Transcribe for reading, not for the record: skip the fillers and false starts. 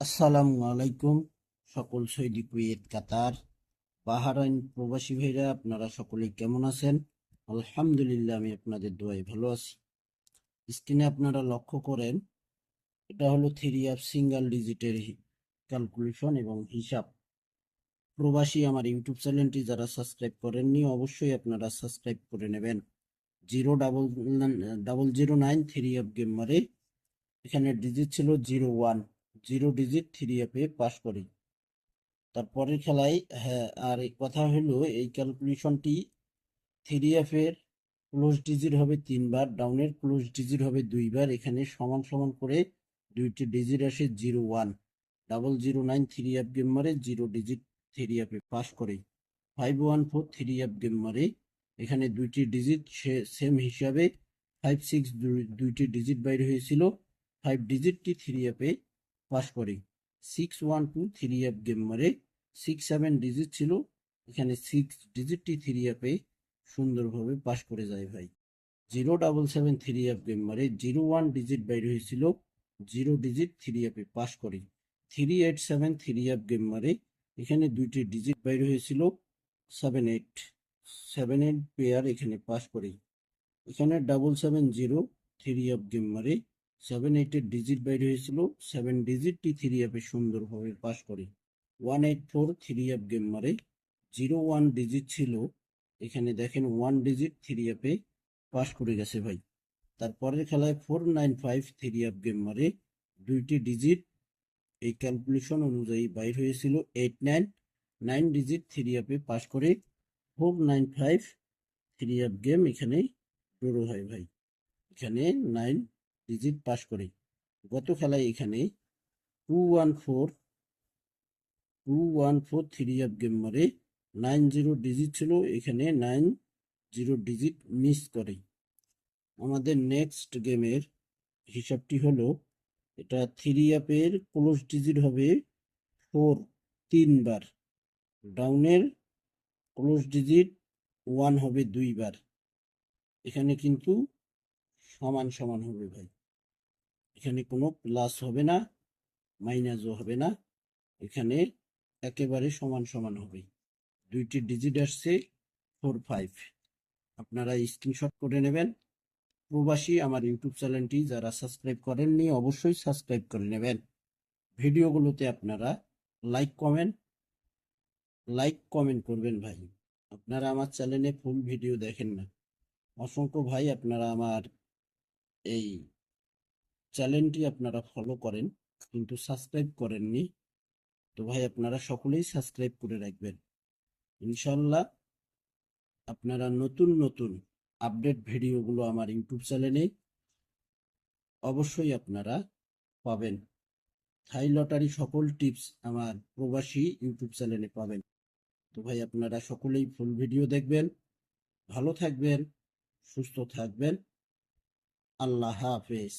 আসসালামু আলাইকুম। সকল সৌদি, কুয়েত, কাতার, বাহরাইন প্রবাসী ভাইরা আপনারা সকলেই কেমন আছেন? আলহামদুলিল্লাহ, আমি আপনাদের দোয়ায় ভালো আছি। স্ক্রিনে আপনারা লক্ষ্য করেন, এটা হলো থ্রি অফ সিঙ্গেল ডিজিটের ক্যালকুলেশন এবং হিসাব। প্রবাসী আমার ইউটিউব চ্যানেলটি যারা সাবস্ক্রাইব করেননি অবশ্যই আপনারা সাবস্ক্রাইব করে নেবেন। 00009 থ্রি অফ গেম মারে, এখানে ডিজিট ছিল 01, 0 ডিজিট থ্রি অফে পাস করি। তারপরের খেলায়, হ্যাঁ, আর এই কথা হলো এই ক্যালকুলেশনটি থ্রি এফ এর ক্লোজ ডিজিট হবে 3 বার, ডাউনের ক্লোজ ডিজিট হবে 2 বার। এখানে সমান সমান করে দুইটি ডিজিট আসে 01, 009 থ্রি এফ গেম মারে 0 ডিজিট থ্রি এফে পাস করে। 514 থ্রি এফ গেম মারে, এখানে দুইটি ডিজিট সেম হিসাবে 56 দুইটি ডিজিট বাইর হয়েছিল, 5 ডিজিটটি থ্রি এফে পাস করে। 612 থ্রি এফ গেম মারে, 67 ডিজিট ছিল, এখানে 6 ডিজিটটি থ্রি এফে সুন্দরভাবে পাস করে যায় ভাই। 077 থ্রি এফ গেম মারে, 01 ডিজিট বাইর হয়েছিল, 0 ডিজিট থ্রি এফে পাস করে। 387 থ্রি এফ গেম মারে, এখানে দুইটি ডিজিট বাইর হয়েছিল, 78, 78 পেয়ার এখানে পাস করে। এখানে 770 থ্রি এফ গেম মারে, 78-এর ডিজিট বাইর হয়েছিল, 7 ডিজিটটি থ্রি এফে সুন্দরভাবে পাস করে। 184 থ্রি এফ গেম মারে, 01 ডিজিট ছিল, এখানে দেখেন 1 ডিজিট থ্রি এফে পাস করে গেছে ভাই। তারপরের খেলায় 495 থ্রি এফ গেম মারে, দুইটি ডিজিট এই ক্যালকুলেশন অনুযায়ী বাইর হয়েছিল, 89, 9 ডিজিট থ্রি এফে পাস করে। 495 থ্রি এফ গেম এখানে ড্র হয় ভাই, এখানে 9 ডিজিট পাস করে। গত খেলায় এখানে 214 থ্রি এফ গেম মারে, 90 ডিজিট ছিল, এখানে 90 ডিজিট মিস করে। আমাদের নেক্সট গেমের হিসাবটি হলো, এটা থ্রি এফের ক্লোজ ডিজিট হবে 4, 3 বার, ডাউনের ক্লোজ ডিজিট 1 হবে 2 বার। এখানে কিন্তু সমান সমান হবে ভাই, এখানে কোনো প্লাস হবে না, মাইনাসও হবে না, এখানে একেবারে সমান সমান হবে। দুইটি ডিজিট আসছে 4, 5, আপনারা স্ক্রিনশট করে নেবেন। প্রবাসী আমার ইউটিউব চ্যানেলটি যারা সাবস্ক্রাইব করেননি অবশ্যই সাবস্ক্রাইব করে নেবেন। ভিডিওগুলোতে আপনারা লাইক কমেন্ট করবেন ভাই। আপনারা আমার চ্যানেলে ফুল ভিডিও দেখেন না। অসংখ্য ভাই আপনারা আমার এই চ্যানেলটি আপনারা ফলো করেন কিন্তু সাবস্ক্রাইব করেননি, তো ভাই আপনারা সকলেই সাবস্ক্রাইব করে রাখবেন। ইনশাল্লাহ আপনারা নতুন নতুন আপডেট ভিডিওগুলো আমার ইউটিউব চ্যানেলে অবশ্যই আপনারা পাবেন। থাই লটারি সকল টিপস আমার প্রবাসী ইউটিউব চ্যানেলে পাবেন। তো ভাই আপনারা সকলেই ফুল ভিডিও দেখবেন, ভালো থাকবেন, সুস্থ থাকবেন। আল্লাহ হাফেজ।